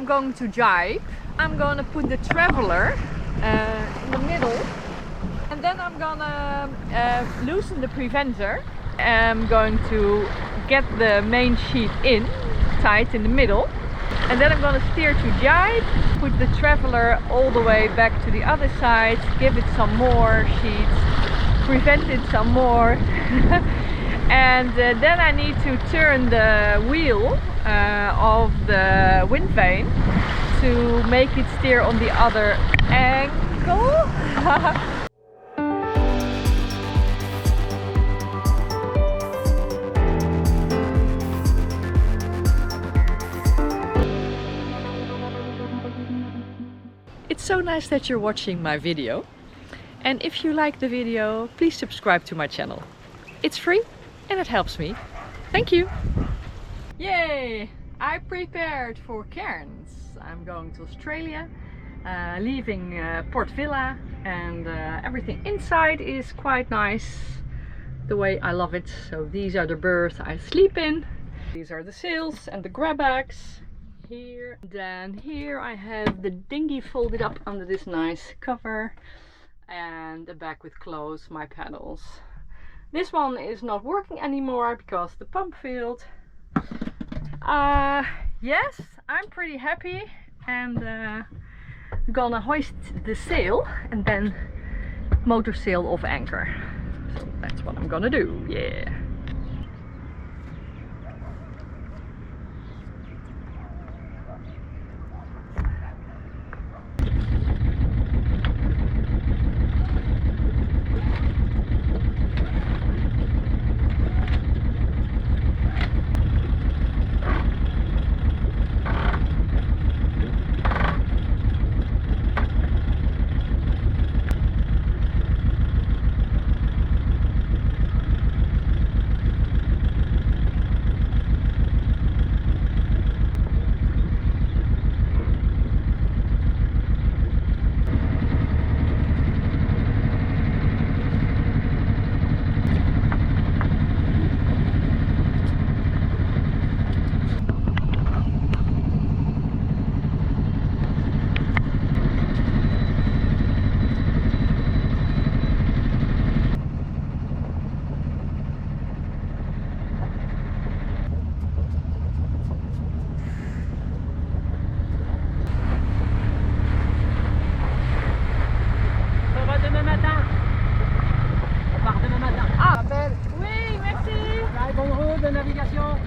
I'm going to Gybe. I'm gonna put the traveler in the middle, and then I'm gonna loosen the preventer. I'm going to get the main sheet in, tight in the middle, and then I'm gonna steer to Gybe, put the traveler all the way back to the other side, give it some more sheets, prevent it some more. And then I need to turn the wheel of the wind vane to make it steer on the other angle. It's so nice that you're watching my video, and if you like the video, please subscribe to my channel. It's free and it helps me. Thank you! Yay! I prepared for Cairns. I'm going to Australia, leaving Port Vila, and everything inside is quite nice, the way I love it. So these are the berths I sleep in. These are the sails and the grab bags. Here, then here I have the dinghy folded up under this nice cover, and the bag with clothes, my paddles. This one is not working anymore because the pump failed. Yes, I'm pretty happy, and gonna hoist the sail and then motor sail off anchor. So that's what I'm gonna do, yeah.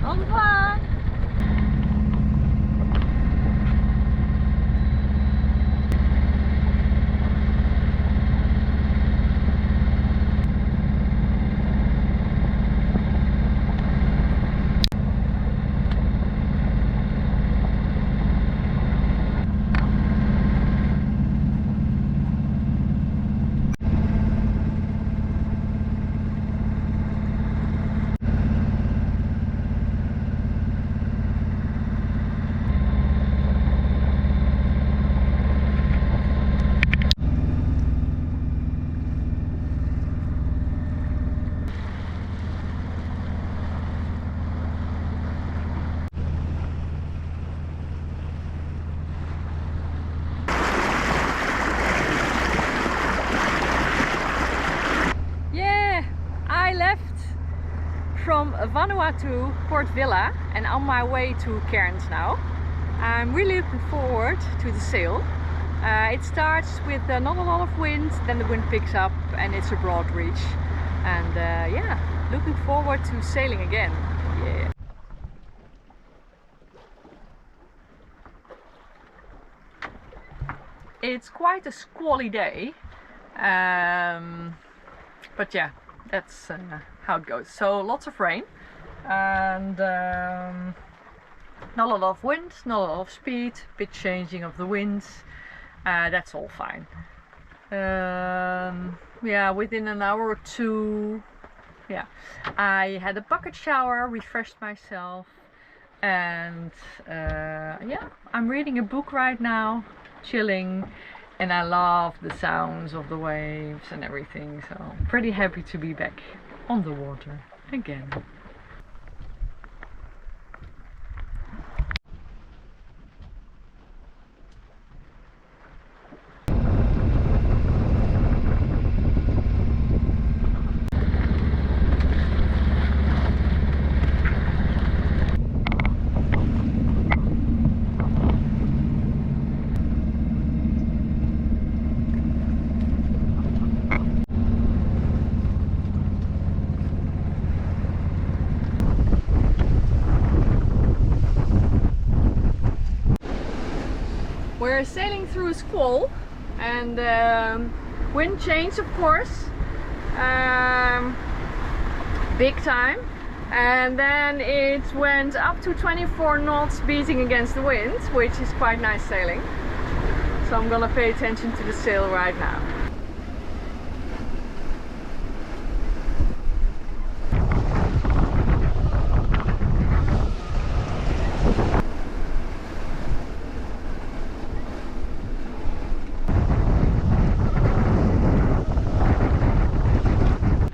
Au revoir. From Vanuatu, Port Vila, and on my way to Cairns now. I'm really looking forward to the sail. It starts with not a lot of wind, then the wind picks up and it's a broad reach. And yeah, looking forward to sailing again. Yeah. It's quite a squally day, but yeah, that's how it goes. So lots of rain and not a lot of wind, not a lot of speed, bit changing of the winds. That's all fine. Yeah, within an hour or two, yeah, I had a bucket shower, refreshed myself, and yeah, I'm reading a book right now, chilling, and I love the sounds of the waves and everything, so pretty happy to be back on the water again. We're sailing through a squall, and wind change, of course, big time, and then it went up to 24 knots beating against the wind, which is quite nice sailing. So I'm gonna pay attention to the sail right now.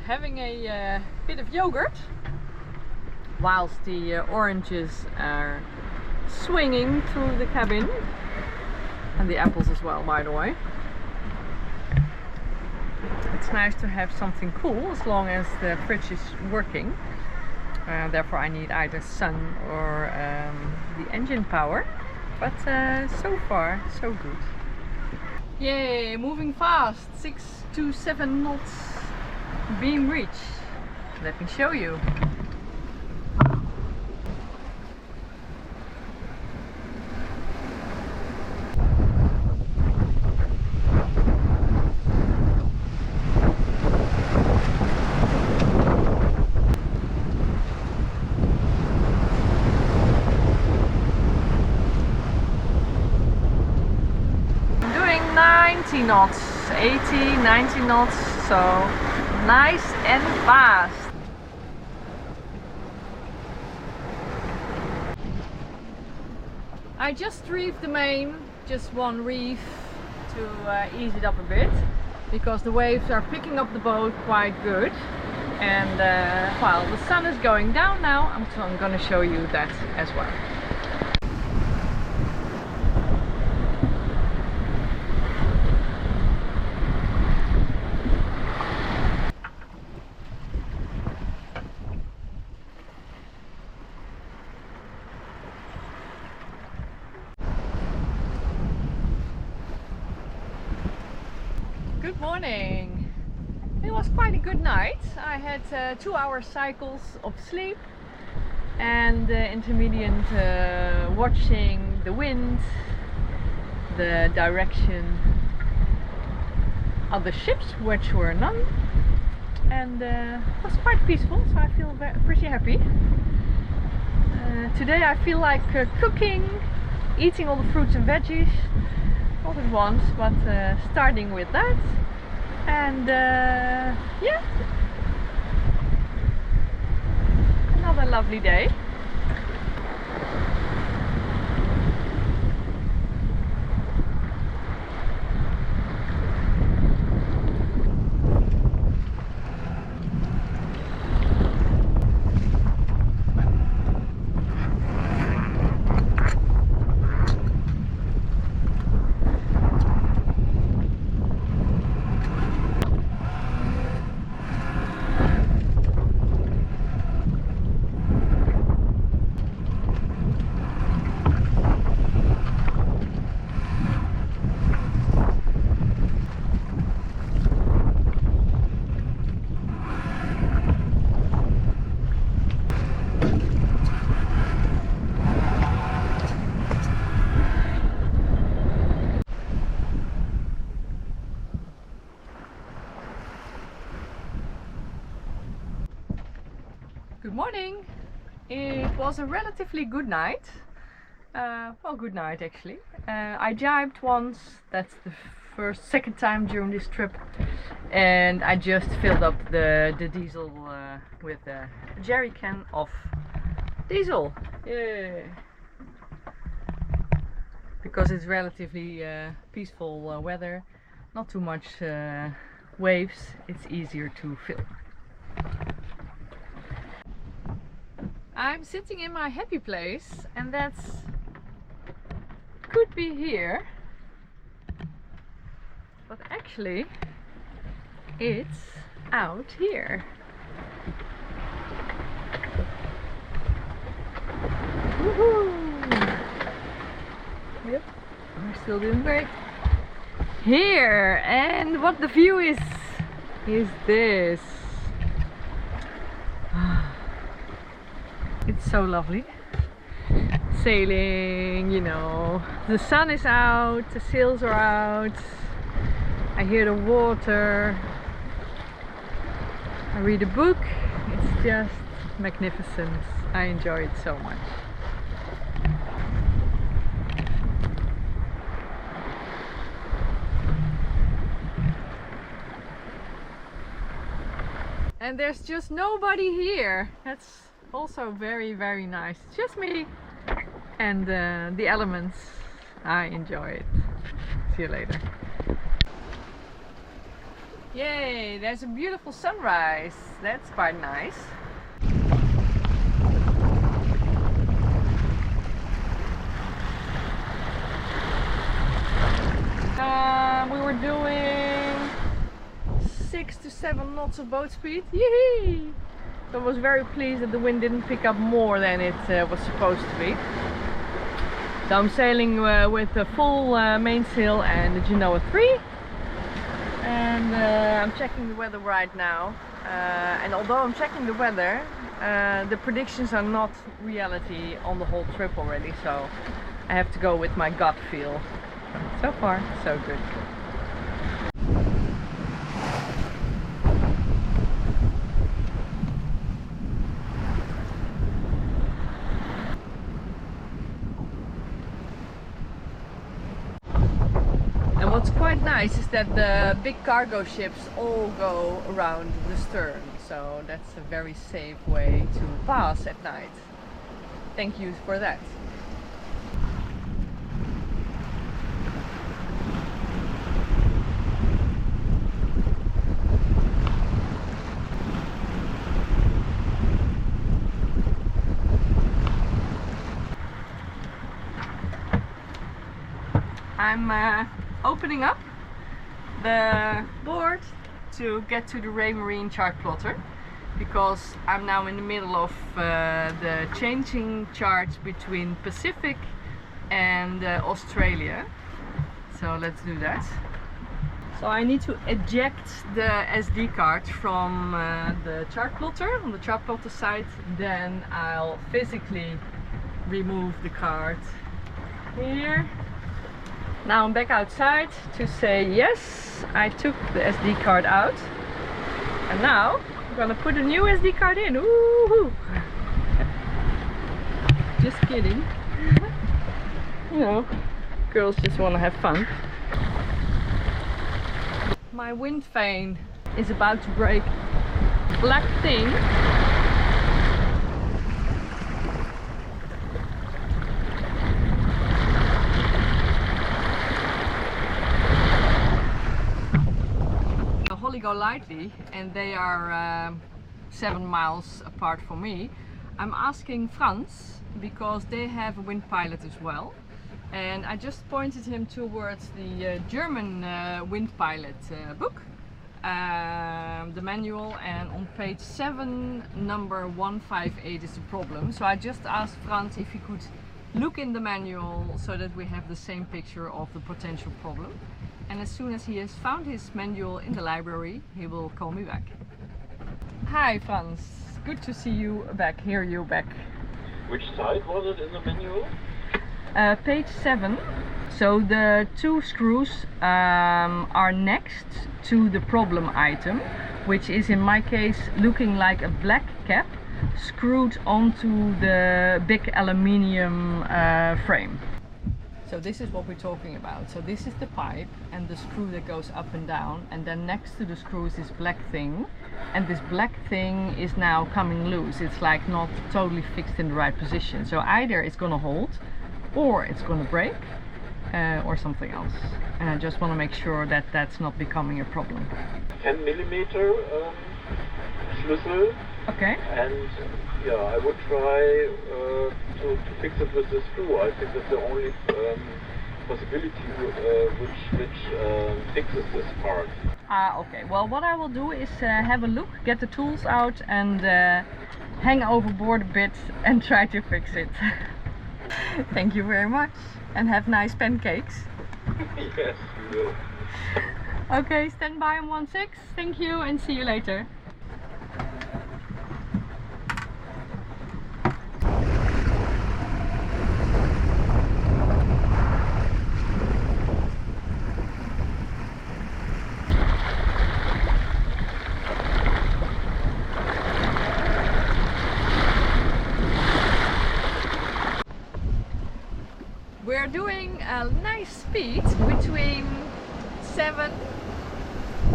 Having a bit of yogurt whilst the oranges are swinging through the cabin, and the apples as well, by the way. It's nice to have something cool as long as the fridge is working. Therefore I need either sun or the engine power, but so far so good. Yay, moving fast, 6 to 7 knots beam reach. Let me show you. I'm doing 90 knots, 80, 90 knots, so nice and fast. I just reefed the main, just one reef to ease it up a bit, because the waves are picking up the boat quite good. And while the sun is going down now, I'm going to show you that as well. Good morning. It was quite a good night. I had 2-hour cycles of sleep and intermittent watching the wind, the direction of the ships, which were none, and it was quite peaceful, so I feel pretty happy. Today I feel like cooking, eating all the fruits and veggies. Not at once, but starting with that, and yeah, another lovely day. Good morning. It was a relatively good night. Well, good night actually. I jibed once. That's the second time during this trip, and I just filled up the diesel with a jerry can of diesel. Yeah. Because it's relatively peaceful weather, not too much waves. It's easier to fill. I'm sitting in my happy place, and that's could be here, but actually it's out here. Woohoo! Yep, we're still doing great here, and what the view is this. It's so lovely. sailing, you know. The sun is out, the sails are out, I hear the water, I read a book. It's just magnificent. I enjoy it so much. And there's just nobody here. That's also very, very nice. It's just me and the elements. I enjoy it. See you later. Yay, there's a beautiful sunrise. That's quite nice. We were doing 6 to 7 knots of boat speed. Yee! So I was very pleased that the wind didn't pick up more than it was supposed to be. So I'm sailing with a full mainsail and the Genoa 3. And I'm checking the weather right now. And although I'm checking the weather, the predictions are not reality on the whole trip already. So I have to go with my gut feel. So far, so good. And what's quite nice is that the big cargo ships all go around the stern, so that's a very safe way to pass at night. Thank you for that. I'm opening up the board to get to the Ray Marine chart plotter because I'm now in the middle of the changing charts between Pacific and Australia. So let's do that. So I need to eject the SD card from the chart plotter on the chart plotter side, then I'll physically remove the card here. Now I'm back outside to say yes, I took the SD card out, and now I'm gonna put a new SD card in. Ooh! Just kidding. You know, girls just want to have fun. My wind vane is about to break. Black thing. Go lightly, and they are 7 miles apart from me. I'm asking Frans because they have a wind pilot as well, and I just pointed him towards the German wind pilot book, the manual, and on page 7 number 158 is the problem. So I just asked Frans if he could look in the manual so that we have the same picture of the potential problem. And as soon as he has found his manual in the library, he will call me back. Hi Frans, good to see you back, hear you back. Which side was it in the manual? Page 7. So the 2 screws are next to the problem item, which is in my case looking like a black cap screwed onto the big aluminium frame. So this is what we're talking about. So this is the pipe and the screw that goes up and down, and then next to the screw is this black thing, and this black thing is now coming loose. It's like not totally fixed in the right position. So either it's gonna hold, or it's gonna break, or something else. And I just want to make sure that that's not becoming a problem. 10 millimeter Schlüssel. Okay. And yeah, I would try to fix it with the screw. I think that's the only possibility which fixes this part. Okay. Well, what I will do is have a look, get the tools out, and hang overboard a bit and try to fix it. Thank you very much, and have nice pancakes. Yes, you will. Okay, stand by on 16. Thank you, and see you later. a nice speed between 7,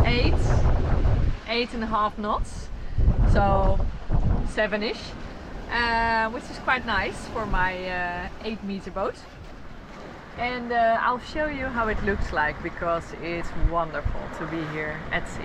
8, 8.5 knots, so 7-ish, which is quite nice for my 8-meter boat. And I'll show you how it looks like, because it's wonderful to be here at sea.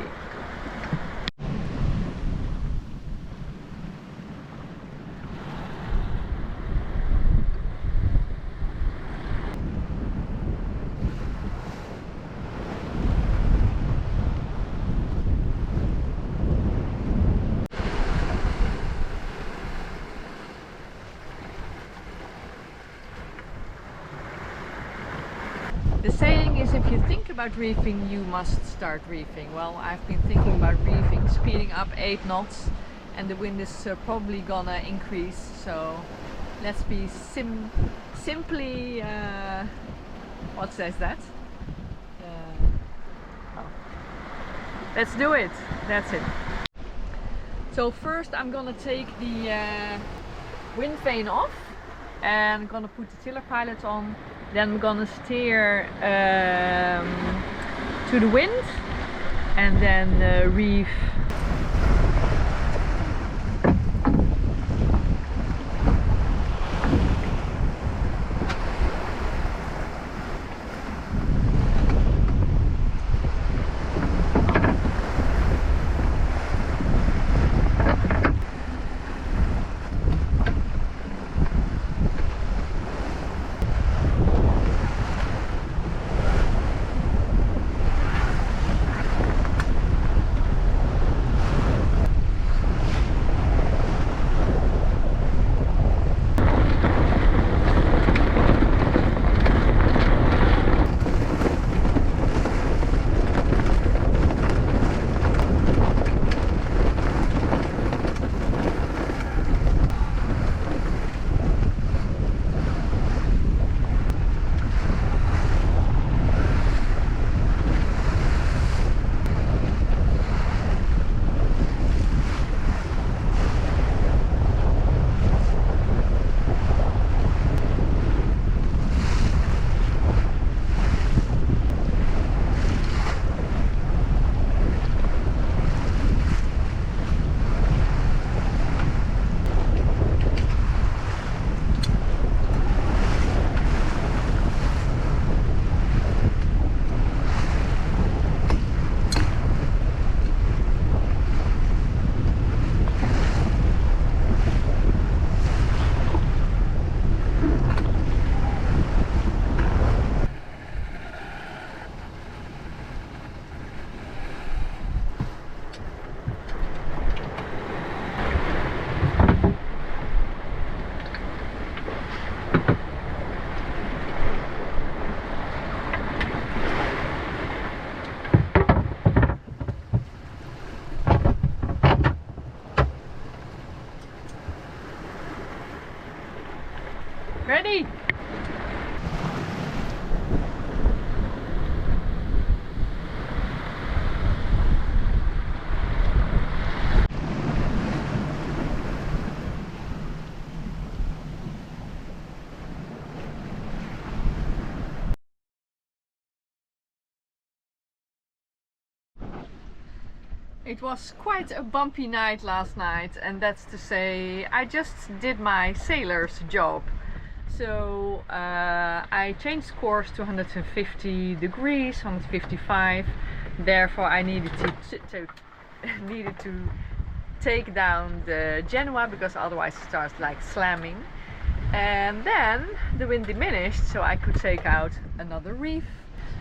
The saying is, if you think about reefing, you must start reefing. Well, I've been thinking about reefing, speeding up 8 knots, and the wind is probably gonna increase, so let's be simply, what says that? Oh. Let's do it, that's it. So first I'm gonna take the wind vane off, and I'm gonna put the tiller pilot on. Then I'm gonna steer to the wind and then reef. Ready? It was quite a bumpy night last night, and that's to say I just did my sailor's job. So I changed course to 150 degrees, 155. Therefore I needed to take down the Genoa, because otherwise it starts like slamming. And then the wind diminished, so I could take out another reef.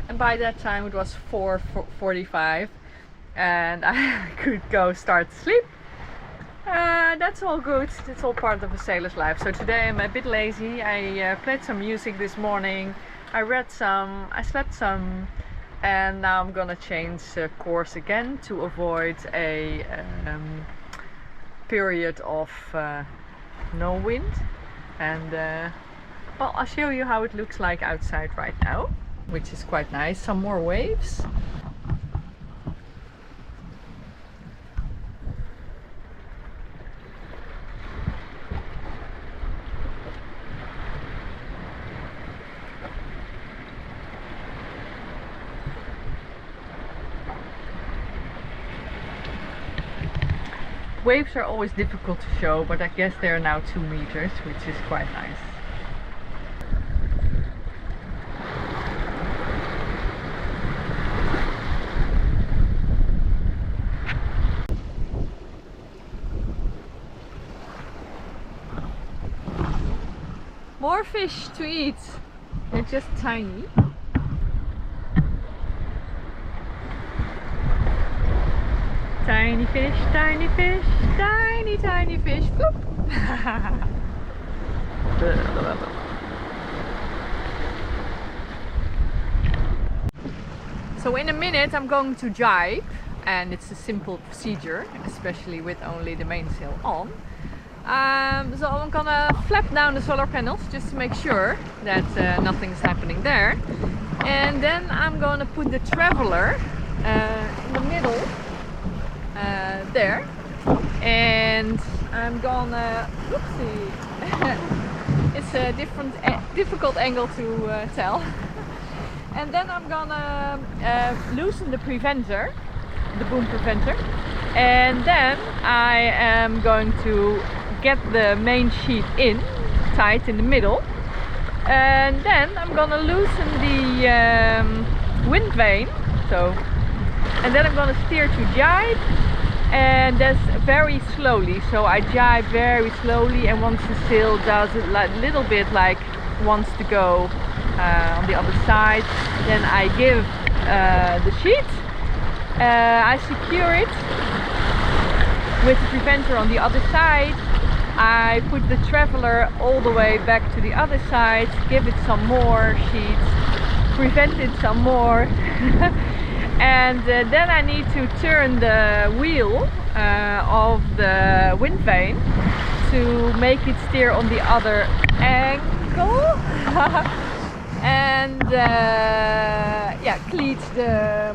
And by that time it was 4:45, and I could go start to sleep. That's all good, it's all part of a sailor's life. So today I'm a bit lazy. I played some music this morning, I read some, I slept some, and now I'm gonna change course again to avoid a period of no wind. And well, I'll show you how it looks like outside right now, which is quite nice. Some more waves. Waves are always difficult to show, but I guess they are now 2 meters, which is quite nice. More fish to eat. They're just tiny. Tiny fish, tiny fish, tiny, tiny fish. Bloop. So in a minute I'm going to jibe, and it's a simple procedure, especially with only the mainsail on. So I'm gonna flap down the solar panels just to make sure that nothing's happening there. And then I'm gonna put the traveler in the middle there. And I'm gonna, whoopsie, it's a difficult angle to tell. And then I'm gonna loosen the preventer, the boom preventer. And then I am going to get the main sheet in, tight in the middle, and then I'm gonna loosen the wind vane, and then I'm gonna steer to jibe, and that's very slowly, so I jibe very slowly, and once the sail does it like little bit like wants to go on the other side, then I give the sheet, I secure it with the preventer on the other side. I put the traveler all the way back to the other side, give it some more sheets, prevent it some more, and then I need to turn the wheel of the wind vane to make it steer on the other angle and yeah, cleat the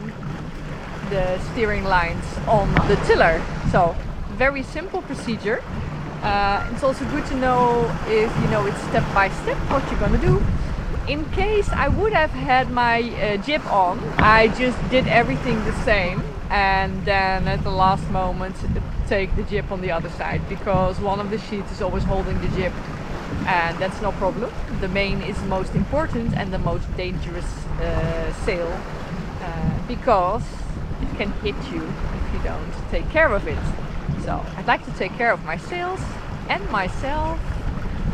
steering lines on the tiller. So very simple procedure. It's also good to know, if you know it's step by step what you're gonna do. In case I would have had my jib on, I just did everything the same, and then at the last moment take the jib on the other side, because one of the sheets is always holding the jib, and that's no problem. The main is the most important and the most dangerous sail, because it can hit you if you don't take care of it. So I'd like to take care of my sails and myself.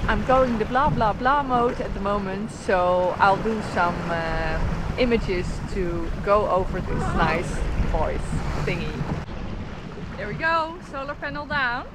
I'm going the blah blah blah mode at the moment, so I'll do some images to go over this nice voice thingy. There we go, solar panel down.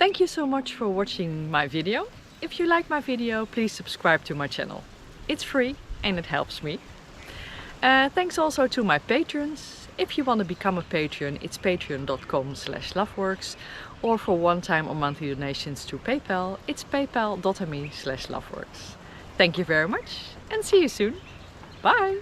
Thank you so much for watching my video. If you like my video, please subscribe to my channel. It's free and it helps me. Thanks also to my patrons. If you want to become a patron, it's patreon.com/Loveworkx, or for one-time or monthly donations to PayPal, it's paypal.me/Loveworkx. Thank you very much and see you soon. Bye!